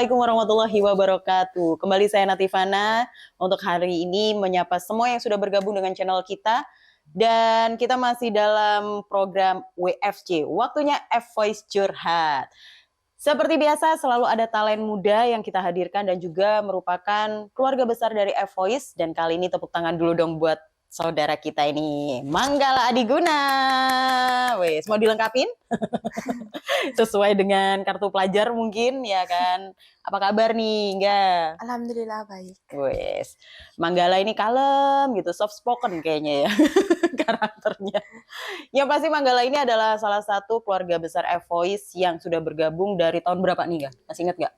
Assalamualaikum warahmatullahi wabarakatuh. Kembali saya Natifana untuk hari ini menyapa semua yang sudah bergabung dengan channel kita. Dan kita masih dalam program WFC, waktunya F-Voice Curhat. Seperti biasa selalu ada talent muda yang kita hadirkan dan juga merupakan keluarga besar dari F-Voice. Dan kali ini tepuk tangan dulu dong buat saudara kita ini, Manggala Adiguna. Wes, mau dilengkapin? Sesuai dengan kartu pelajar mungkin, ya kan? Apa kabar nih, enggak? Alhamdulillah baik. Wes, Manggala ini kalem gitu, soft spoken kayaknya ya karakternya. Yang pasti Manggala ini adalah salah satu keluarga besar F-Voice yang sudah bergabung dari tahun berapa nih, enggak? Masih ingat nggak?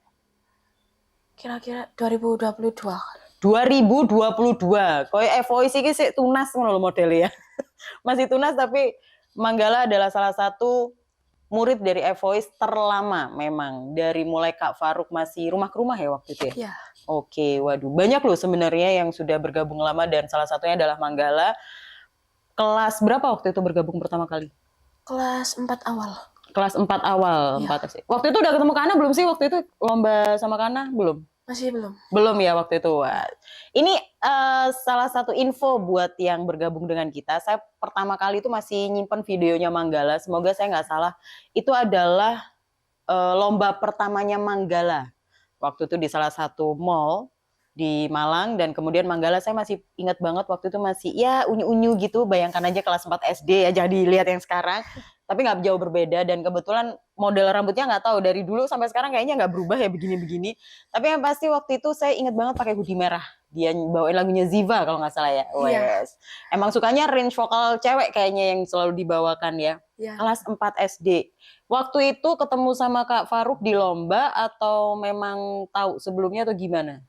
Kira-kira 2022. 2022. Koyo F-Voice iki sik tunas ngono lho model ya. Masih tunas tapi Manggala adalah salah satu murid dari F-Voice terlama memang. Dari mulai Kak Faruk masih rumah ke rumah ya waktu itu ya? Ya, Oke, waduh. Banyak loh sebenarnya yang sudah bergabung lama dan salah satunya adalah Manggala. Kelas berapa waktu itu bergabung pertama kali? kelas 4 awal. Kelas 4 awal, Iya. 4 SD. Waktu itu udah ketemu Kana belum sih? Waktu itu lomba sama Kana belum? Masih belum. Belum ya waktu itu. Wah. Ini salah satu info buat yang bergabung dengan kita. Saya pertama kali itu masih nyimpen videonya Manggala. Semoga saya nggak salah. Itu adalah lomba pertamanya Manggala. Waktu itu di salah satu mall di Malang. Dan kemudian Manggala saya masih ingat banget waktu itu masih ya unyu-unyu gitu. Bayangkan aja kelas 4 SD ya, jadi lihat yang sekarang. Tapi nggak jauh berbeda dan kebetulan model rambutnya nggak tahu dari dulu sampai sekarang kayaknya nggak berubah ya begini-begini. Tapi yang pasti waktu itu saya ingat banget pakai hoodie merah. Dia bawain lagunya Ziva kalau nggak salah ya. Iya. Wes. Emang sukanya range vokal cewek kayaknya yang selalu dibawakan ya. Ya. Kelas 4 SD. Waktu itu ketemu sama Kak Faruk di lomba atau memang tahu sebelumnya atau gimana?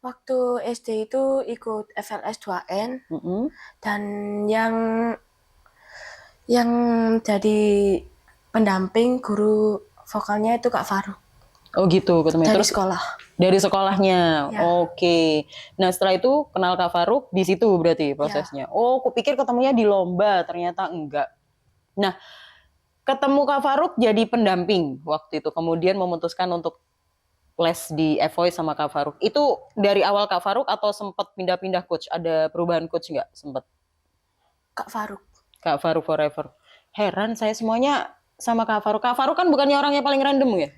Waktu SD itu ikut FLS 2N dan yang jadi pendamping guru vokalnya itu Kak Faruk Oh gitu, ketemu dari terus sekolah. dari sekolahnya. Ya. Oke. Nah, setelah itu kenal Kak Faruk di situ berarti prosesnya. Oh, kupikir ketemunya di lomba, ternyata enggak. Nah, ketemu Kak Faruk jadi pendamping waktu itu. Kemudian memutuskan untuk les di F-Voice sama Kak Faruk. Itu dari awal Kak Faruk atau sempat pindah-pindah coach? Ada perubahan coach nggak? Sempat. Kak Faruk. Kak Faruk forever. Heran saya semuanya sama Kak Faruk. Kak Faruk kan bukannya orang yang paling random ya?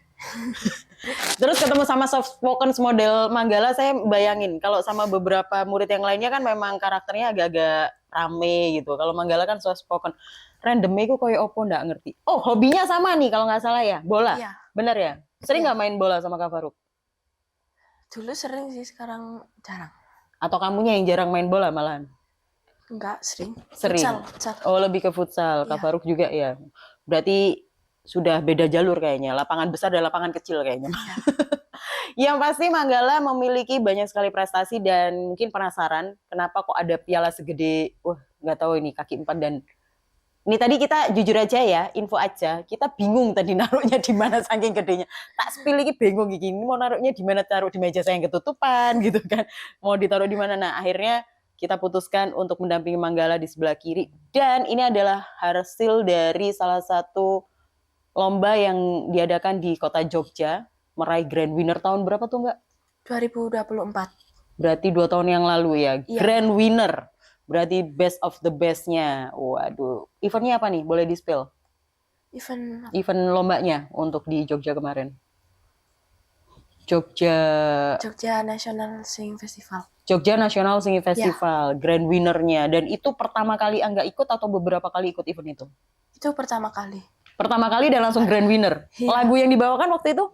Terus ketemu sama soft spoken model Manggala, saya bayangin kalau sama beberapa murid yang lainnya kan memang karakternya agak-agak rame gitu. Kalau Manggala kan soft spoken. Randomnya itu koyo opo nggak ngerti. Oh, hobinya sama nih kalau nggak salah ya, bola. Iya. Bener ya? Sering Iya. nggak main bola sama Kak Faruk? Dulu sering sih, sekarang jarang. Atau kamunya yang jarang main bola malahan? Enggak, sering. Sering. Futsal. Oh, lebih ke futsal. Kak Iya. Faruk juga ya. Berarti sudah beda jalur kayaknya. Lapangan besar dan lapangan kecil kayaknya. Yang pasti Manggala memiliki banyak sekali prestasi dan mungkin penasaran kenapa kok ada piala segede, wah nggak tahu ini kaki 4 dan ini tadi kita jujur aja ya, info aja, kita bingung tadi naruhnya di mana saking gedenya. Tak spill lagi bingung gini, mau naruhnya di mana, taruh di meja saya yang ketutupan gitu kan. Mau ditaruh di mana. Nah, akhirnya kita putuskan untuk mendampingi Manggala di sebelah kiri dan ini adalah hasil dari salah satu lomba yang diadakan di kota Jogja, meraih grand winner tahun berapa tuh Mbak? 2024. Berarti 2 tahun yang lalu ya, Iya. grand winner. Berarti best of the best-nya. Waduh, eventnya apa nih? Boleh di-spill? Event lombanya untuk di Jogja kemarin. Jogja National Singing Festival. Jogja National Singing Festival, grand winner-nya. Dan itu pertama kali Angga ikut atau beberapa kali ikut event itu? Itu pertama kali. Pertama kali dan langsung grand winner. Iya. Lagu yang dibawakan waktu itu?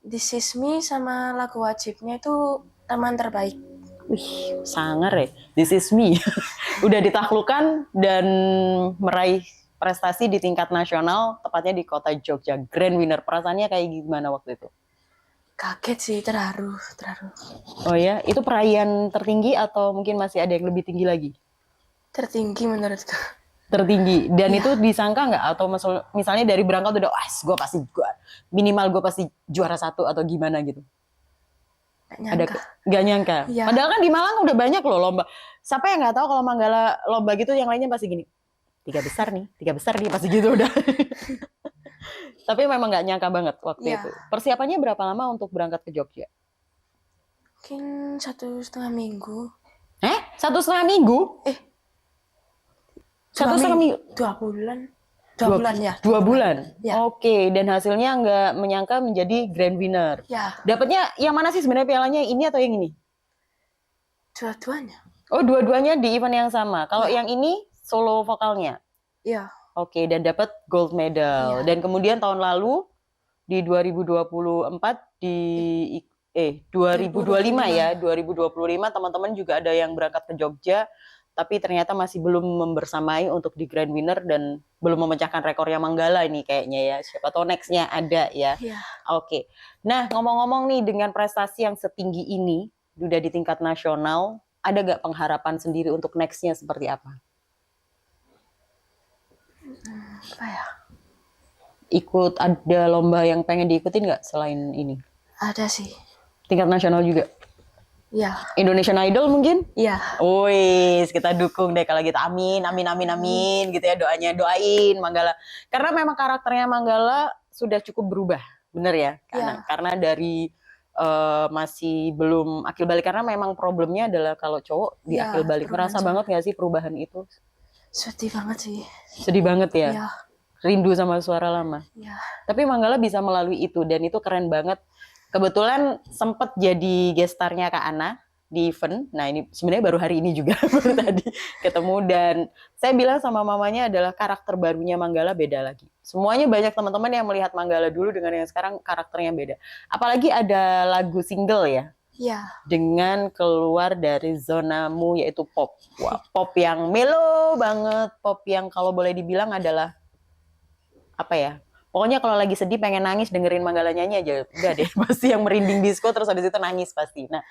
This Is Me sama lagu wajibnya itu teman terbaik. Wih, sangar ya. This Is Me. Udah ditaklukkan dan meraih prestasi di tingkat nasional, tepatnya di kota Jogja. Grand winner. Perasaannya kayak gimana waktu itu? Kaget sih, terharu. Oh ya, itu perayaan tertinggi atau mungkin masih ada yang lebih tinggi lagi? Tertinggi menurutku. Tertinggi. Dan Iya. itu disangka nggak? Atau misalnya dari berangkat udah, minimal gue pasti juara 1 atau gimana gitu? Gak nyangka. Iya. Padahal kan di Malang udah banyak loh lomba. Siapa yang nggak tahu kalau Manggala lomba gitu yang lainnya pasti gini. 3 besar nih pasti gitu udah. Tapi memang nggak nyangka banget waktu Iya. itu. Persiapannya berapa lama untuk berangkat ke Jogja? Mungkin 1,5 minggu. 1,5 minggu? Eh, 1,5 minggu? 2 bulan. 2 bulan ya. 2 bulan? Ya. Oke, dan hasilnya nggak menyangka menjadi grand winner. Ya, Dapatnya yang mana sih sebenarnya pialanya, ini atau yang ini? dua-duanya. Oh, dua-duanya di event yang sama. Kalau yang ini solo vokalnya? Iya. Oke, dan dapat gold medal. Iya. Dan kemudian tahun lalu di 2024 di 2025 ya, 2025 teman-teman juga ada yang berangkat ke Jogja, tapi ternyata masih belum membersamai untuk di grand winner dan belum memecahkan rekornya Manggala ini kayaknya ya. Siapa tahu next-nya ada ya. Iya. Oke. Nah, ngomong-ngomong nih, dengan prestasi yang setinggi ini, udah di tingkat nasional, ada gak pengharapan sendiri untuk next-nya seperti apa? Apa ya? Ikut ada lomba yang pengen diikutin nggak selain ini? Ada sih. Tingkat nasional juga? Iya. Indonesian Idol mungkin? Iya. Wih, kita dukung deh kalau gitu. Amin, amin, amin, amin. Gitu ya doanya, doain Manggala. Karena memang karakternya Manggala sudah cukup berubah, bener ya? Karena dari masih belum akil balik, karena memang problemnya adalah kalau cowok di akil balik. Merasa banget nggak sih perubahan itu? Sedih banget sih. Sedih banget ya? Iya. Rindu sama suara lama. Iya. Tapi Manggala bisa melalui itu dan itu keren banget. Kebetulan sempat jadi gestarnya Kak Ana di event. Nah, ini sebenarnya baru hari ini juga baru tadi ketemu, dan saya bilang sama mamanya adalah karakter barunya Manggala beda lagi. Semuanya banyak teman-teman yang melihat Manggala dulu dengan yang sekarang karakternya beda. Apalagi ada lagu single ya. Iya. Dengan keluar dari zonamu yaitu pop. Wah, pop yang melo banget, pop yang kalau boleh dibilang adalah apa ya? Pokoknya kalau lagi sedih pengen nangis dengerin Manggala nyanyi aja, udah deh pasti yang merinding disco terus habis itu nangis pasti. Nah,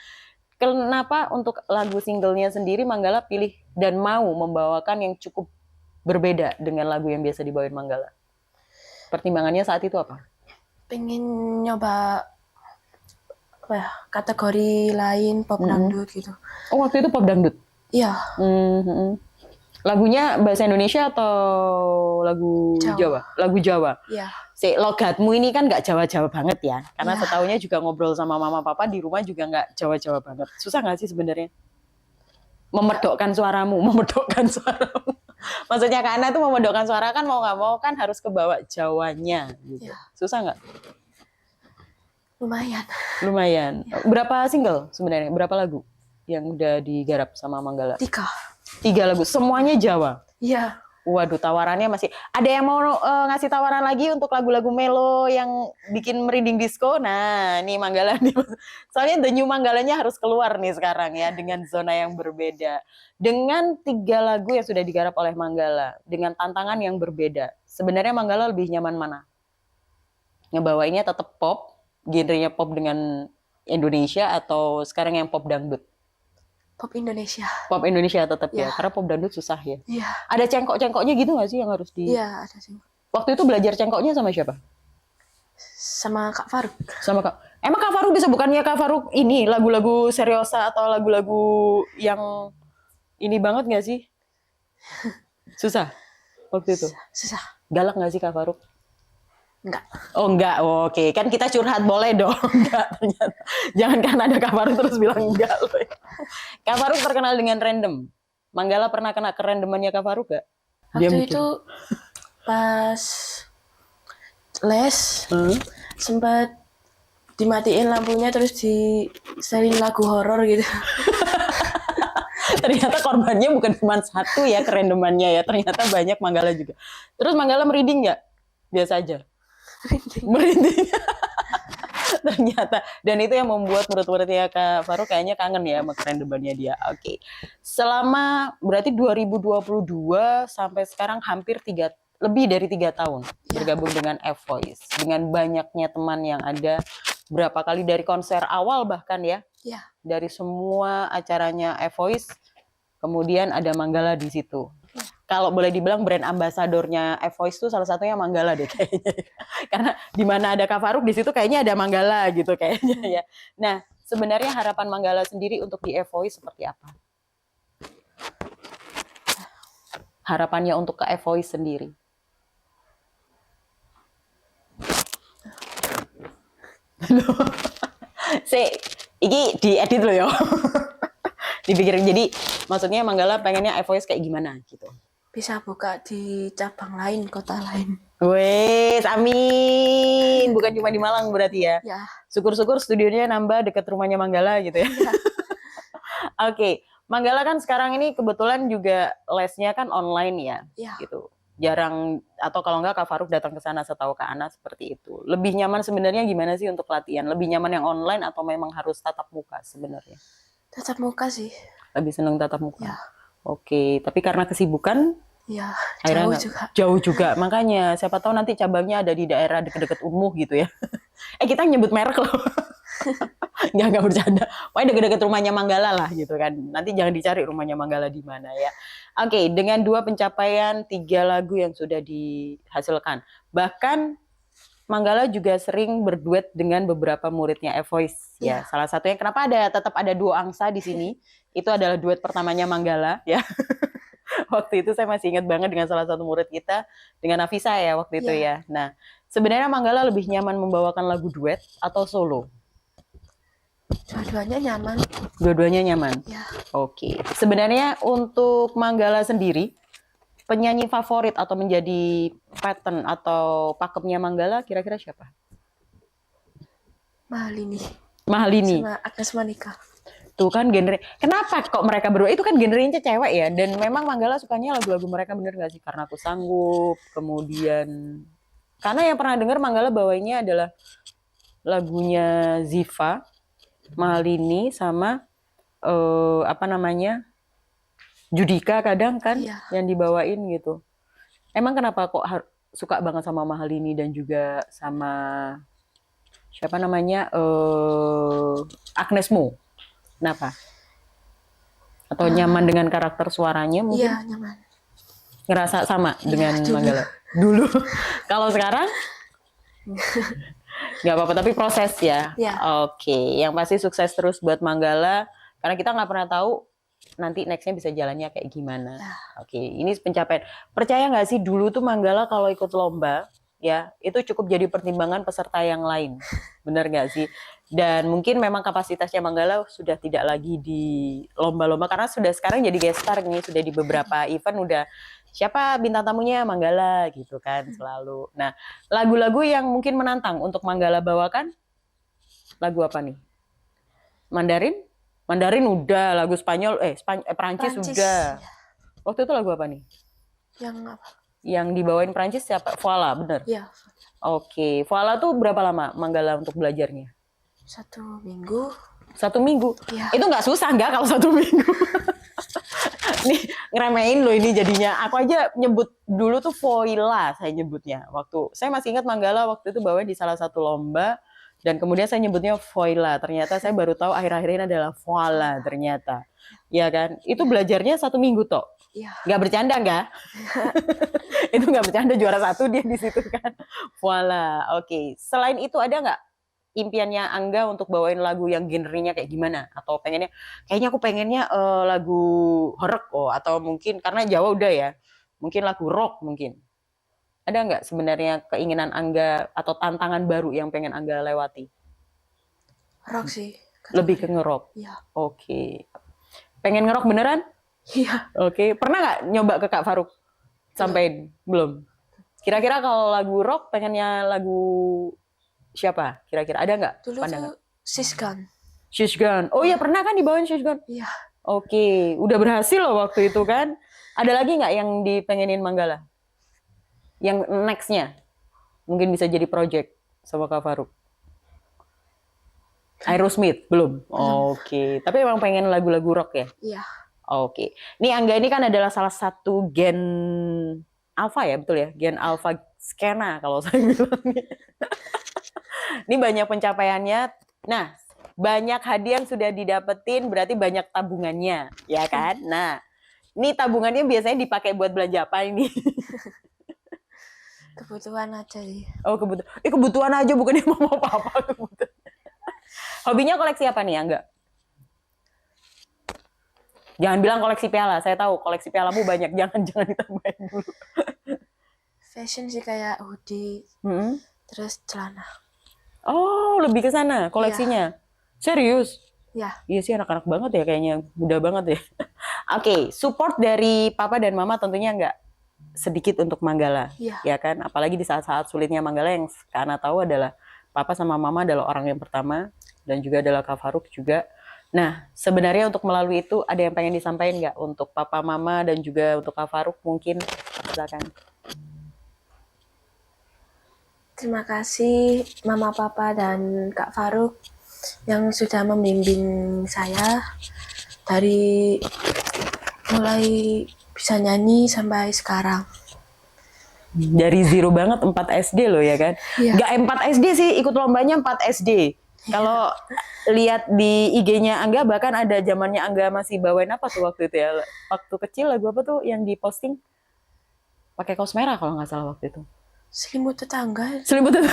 kenapa untuk lagu singlenya sendiri Manggala pilih dan mau membawakan yang cukup berbeda dengan lagu yang biasa dibawain Manggala? Pertimbangannya saat itu apa? Pengen nyoba apa ya, kategori lain, pop dangdut gitu. Oh, waktu itu pop dangdut? Iya. Lagunya bahasa Indonesia atau lagu Jawa? Lagu Jawa. Iya. Si logatmu ini kan nggak Jawa-Jawa banget ya, karena setahunya juga ngobrol sama mama papa di rumah juga nggak Jawa-Jawa banget. Susah nggak sih sebenarnya memedokkan suaramu, Maksudnya Kak Ana tuh memedokkan suara kan mau nggak mau kan harus kebawa Jawanya gitu. Ya. Susah nggak? Lumayan. Berapa single sebenarnya? Berapa lagu yang udah digarap sama Manggala? 3 lagu, semuanya Jawa? Iya. Waduh, tawarannya masih. Ada yang mau ngasih tawaran lagi untuk lagu-lagu melo yang bikin merinding disco? Nah, ini Manggala nih. Soalnya the new Manggalanya harus keluar nih sekarang ya, dengan zona yang berbeda. Dengan 3 lagu yang sudah digarap oleh Manggala, dengan tantangan yang berbeda. Sebenarnya Manggala lebih nyaman mana? Ngebawainnya tetap pop, genrenya pop dengan Indonesia, atau sekarang yang pop dangdut? Pop Indonesia. Pop Indonesia tetap ya, karena pop dangdut susah ya. Iya. Ada cengkok-cengkoknya gitu nggak sih yang harus di? Iya, ada cengkok. Waktu itu belajar cengkoknya sama siapa? Sama Kak Faruk. Sama Kak. Emang Kak Faruk bisa, bukannya Kak Faruk ini lagu-lagu seriosa atau lagu-lagu yang ini banget nggak sih? Susah waktu itu. Susah. Galak nggak sih Kak Faruk? Enggak. Oh enggak, oke. Kan kita curhat boleh dong. Enggak, ternyata. Jangan karena ada Kak Faruk terus bilang enggak loh ya. Kak Faruk terkenal dengan random. Manggala pernah kena kerandomannya Kak Faruk gak? Waktu itu pas les sempat dimatiin lampunya terus disetelin lagu horor gitu. Ternyata korbannya bukan cuma satu ya kerandomannya ya. Ternyata banyak Manggala juga. Terus Manggala merinding nggak? Biasa aja. Merinding. Ternyata. Dan itu yang membuat murid-muridnya Kak Faruk kayaknya kangen ya sama kerandomannya dia. Oke. Selama berarti 2022 sampai sekarang hampir lebih dari 3 tahun bergabung dengan F-Voice. Dengan banyaknya teman yang ada, berapa kali dari konser awal bahkan ya. Iya. Dari semua acaranya F-Voice, kemudian ada Manggala di situ. Kalau boleh dibilang brand ambasadornya F-Voice itu salah satunya Manggala deh kayaknya. Karena di mana ada Kak Faruk di situ kayaknya ada Manggala gitu kayaknya ya. Nah, sebenarnya harapan Manggala sendiri untuk di F-Voice seperti apa? Harapannya untuk ke F-Voice sendiri. Iki diedit loh ya. Dipikirin. Jadi maksudnya Manggala pengennya iVoice kayak gimana gitu. Bisa buka di cabang lain, kota lain. Wes, amin. Bukan cuma di Malang berarti ya. Ya. Syukur-syukur studionya nambah deket rumahnya Manggala gitu ya. Ya. Oke, Manggala kan sekarang ini kebetulan juga lesnya kan online ya, Ya. gitu. Jarang atau kalau enggak Kak Faruk datang ke sana, setahu Kak Ana seperti itu. Lebih nyaman sebenarnya gimana sih untuk latihan? Lebih nyaman yang online atau memang harus tatap muka sebenarnya? Tatap muka sih. Lebih senang tatap muka. Ya. Oke, tapi karena kesibukan Ya, akhirnya jauh juga. jauh juga. Makanya siapa tahu nanti cabangnya ada di daerah deket-deket Umuh gitu ya. Kita nyebut merek loh. Nggak bercanda. Pokoknya deket-deket rumahnya Manggala lah gitu kan. Nanti jangan dicari rumahnya Manggala di mana ya. Oke, dengan 2 pencapaian, 3 lagu yang sudah dihasilkan. Bahkan Manggala juga sering berduet dengan beberapa muridnya iVoice ya. Salah satunya kenapa tetap ada duo angsa di sini. Itu adalah duet pertamanya Manggala ya. Waktu itu saya masih ingat banget dengan salah satu murid kita, dengan Nafisa ya waktu itu ya. Nah, sebenarnya Manggala lebih nyaman membawakan lagu duet atau solo? Dua-duanya nyaman. Dua-duanya nyaman? Ya. Oke. Sebenarnya untuk Manggala sendiri, penyanyi favorit atau menjadi pattern atau pakemnya Manggala kira-kira siapa? Mahalini. Mahalini. Sama Agnes Monica. Tuh kan genre. Kenapa kok mereka berdua? Itu kan genrenya cewek ya. Dan memang Manggala sukanya lagu-lagu mereka, bener gak sih? Karena Aku Sanggup. Kemudian karena yang pernah dengar Manggala bawainnya adalah lagunya Ziva, Mahalini sama Judika kadang kan yang dibawain gitu. Emang kenapa kok suka banget sama Mahalini dan juga sama siapa namanya Agnes Mo? Kenapa? Atau nyaman dengan karakter suaranya mungkin? Iya, nyaman. Ngerasa sama dengan Manggala? Dulu. Kalau sekarang? Nggak apa-apa, tapi proses ya? Oke, yang pasti sukses terus buat Manggala. Karena kita nggak pernah tahu nanti nextnya bisa jalannya kayak gimana. Oke, ini pencapaian. Percaya nggak sih dulu tuh Manggala kalau ikut lomba, ya itu cukup jadi pertimbangan peserta yang lain. Benar nggak sih? Dan mungkin memang kapasitasnya Manggala sudah tidak lagi di lomba-lomba karena sudah sekarang jadi guest star nih, sudah di beberapa event udah siapa bintang tamunya Manggala gitu kan selalu. Nah, lagu-lagu yang mungkin menantang untuk Manggala bawakan lagu apa nih? Mandarin? Mandarin udah, lagu Spanyol Perancis udah. Waktu itu lagu apa nih? Yang apa? Yang dibawain Perancis siapa? Voila, bener? Iya. Oke, Voila tuh berapa lama Manggala untuk belajarnya? 1 minggu. 1 minggu? Ya. Itu nggak susah nggak kalau 1 minggu? Nih ngeremehin loh ini jadinya. Aku aja nyebut dulu tuh Voila saya nyebutnya. Waktu saya masih ingat Manggala waktu itu bawa di salah satu lomba dan kemudian saya nyebutnya Voila. Ternyata saya baru tahu akhir-akhir ini adalah Voila ternyata. Ya kan? Itu belajarnya 1 minggu toh. Iya. Nggak bercanda nggak? Itu nggak bercanda, juara 1 dia di situ kan. Voila. Oke. Selain itu ada nggak impiannya Angga untuk bawain lagu yang genrenya kayak gimana? Atau kayaknya aku pengennya lagu horror atau mungkin karena Jawa udah ya, mungkin lagu rock mungkin. Ada nggak sebenarnya keinginan Angga atau tantangan baru yang pengen Angga lewati? Rock sih. Lebih ke ngerock? Iya. Oke. Pengen ngerock beneran? Iya. Oke. Pernah nggak nyoba ke Kak Faruk? Sampai belum? Kira-kira kalau lagu rock pengennya lagu siapa? Kira-kira ada nggak? Dulu tuh Shishgun. Shishgun. Oh iya pernah kan dibawain Shishgun? Iya. Oke, udah berhasil loh waktu itu kan. Ada lagi nggak yang dipengenin Manggala? Yang nextnya mungkin bisa jadi project sama Kak Faruk? Aerosmith belum? Oke, tapi emang pengen lagu-lagu rock ya? Iya. Oke, ini Angga ini kan adalah salah satu gen alpha ya, betul ya? Gen alpha skena kalau saya bilang. Ini banyak pencapaiannya. Nah, banyak hadiah yang sudah didapetin, berarti banyak tabungannya, ya kan? Nah, ini tabungannya biasanya dipakai buat belanja apa ini? Kebutuhan aja sih. Oh, kebutuhan aja, bukannya mau apa-apa kebutuhan. Hobinya koleksi apa nih, Angga? Jangan bilang koleksi piala, saya tahu koleksi pialamu banyak, jangan ditambahin dulu. Fashion sih kayak hoodie, terus celana. Oh, lebih ke sana Iya, koleksinya. Serius? iya, Iya sih anak-anak banget ya kayaknya, muda banget ya. Oke, support dari papa dan mama tentunya nggak sedikit untuk Manggala, iya. ya kan? Apalagi di saat-saat sulitnya Manggala yang karena tahu adalah papa sama mama adalah orang yang pertama dan juga adalah Kak Faruk juga. Nah, sebenarnya untuk melalui itu ada yang pengen disampaikan nggak untuk papa mama dan juga untuk Kak Faruk mungkin? Silakan. Terima kasih Mama, Papa, dan Kak Faruk yang sudah membimbing saya dari mulai bisa nyanyi sampai sekarang. Dari zero banget 4 SD loh ya kan. Iya. Nggak 4 SD sih, ikut lombanya 4 SD. Kalau lihat di IG-nya Angga bahkan ada zamannya Angga masih bawain apa tuh waktu itu ya? Waktu kecil lagu apa tuh yang diposting? Pakai kaos merah kalau nggak salah waktu itu. Selimut tetangga. Selimut itu.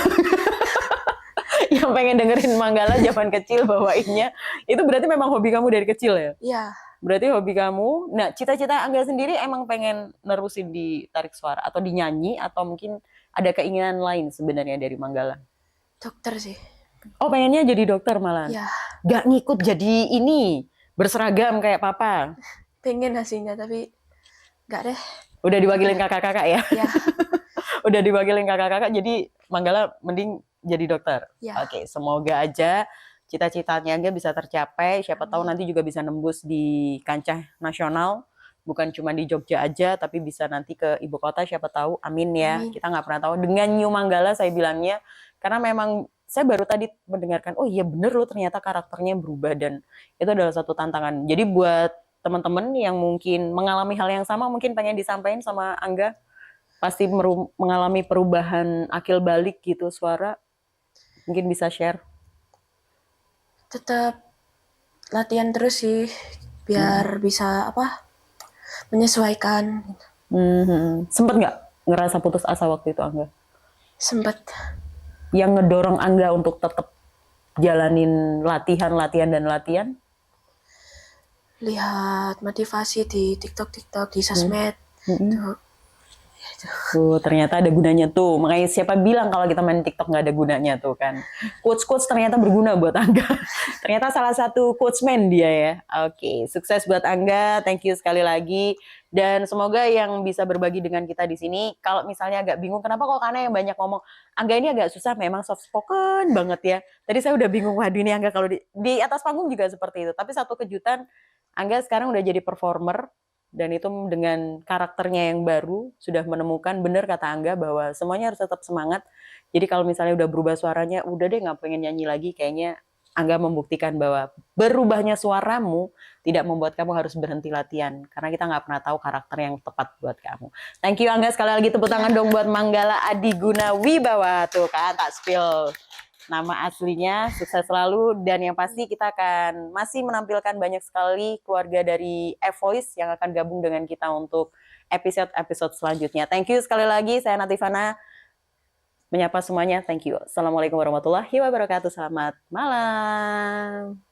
Yang pengen dengerin Manggala zaman kecil bawainnya. Itu berarti memang hobi kamu dari kecil ya? Iya, Berarti hobi kamu. Nah, cita-cita Angga sendiri emang pengen nerusin di tarik suara atau dinyanyi atau mungkin ada keinginan lain sebenarnya dari Manggala? dokter sih. Oh, pengennya jadi dokter malah. Iya, Gak ngikut jadi ini berseragam kayak papa. pengen hasilnya tapi nggak deh. Udah diwakilin kakak-kakak ya. Iya, Udah diwakilin kakak-kakak jadi Manggala mending jadi dokter. iya. Oke, semoga aja cita-citanya Angga bisa tercapai. Siapa tahu nanti juga bisa nembus di kancah nasional. Bukan cuma di Jogja aja, tapi bisa nanti ke ibu kota. Siapa tahu, amin ya. Amin. Kita nggak pernah tahu. Dengan New Manggala saya bilangnya, karena memang saya baru tadi mendengarkan, oh iya bener loh ternyata karakternya berubah dan itu adalah satu tantangan. Jadi buat teman-teman yang mungkin mengalami hal yang sama, mungkin pengen disampaikan sama Angga, pasti mengalami perubahan akil balik gitu suara, mungkin bisa share. Tetap latihan terus sih biar bisa menyesuaikan. Sempet nggak ngerasa putus asa waktu itu Angga? Sempet Yang ngedorong Angga untuk tetap jalanin latihan dan latihan? lihat motivasi di TikTok, di sosmed. Tuh, ternyata ada gunanya tuh. Makanya siapa bilang kalau kita main TikTok nggak ada gunanya tuh kan. Quotes-quotes ternyata berguna buat Angga. Ternyata salah satu quotesman dia ya. Oke, sukses buat Angga. Thank you sekali lagi. Dan semoga yang bisa berbagi dengan kita di sini, kalau misalnya agak bingung, kenapa kok Kana yang banyak ngomong, Angga ini agak susah, memang soft spoken banget ya. Tadi saya udah bingung, waduh ini Angga kalau di atas panggung juga seperti itu. Tapi satu kejutan, Angga sekarang udah jadi performer, dan itu dengan karakternya yang baru sudah menemukan, benar kata Angga bahwa semuanya harus tetap semangat. Jadi kalau misalnya udah berubah suaranya, udah deh nggak pengen nyanyi lagi, kayaknya Angga membuktikan bahwa berubahnya suaramu tidak membuat kamu harus berhenti latihan, karena kita nggak pernah tahu karakter yang tepat buat kamu. Thank you Angga, sekali lagi tepuk tangan dong buat Manggala Adiguna Wibawa. Tuh kan tak spill nama aslinya. Sukses selalu, dan yang pasti kita akan masih menampilkan banyak sekali keluarga dari F-Voice yang akan gabung dengan kita untuk episode-episode selanjutnya. Thank you sekali lagi, saya Natifana menyapa semuanya. Thank you. Assalamualaikum warahmatullahi wabarakatuh. Selamat malam.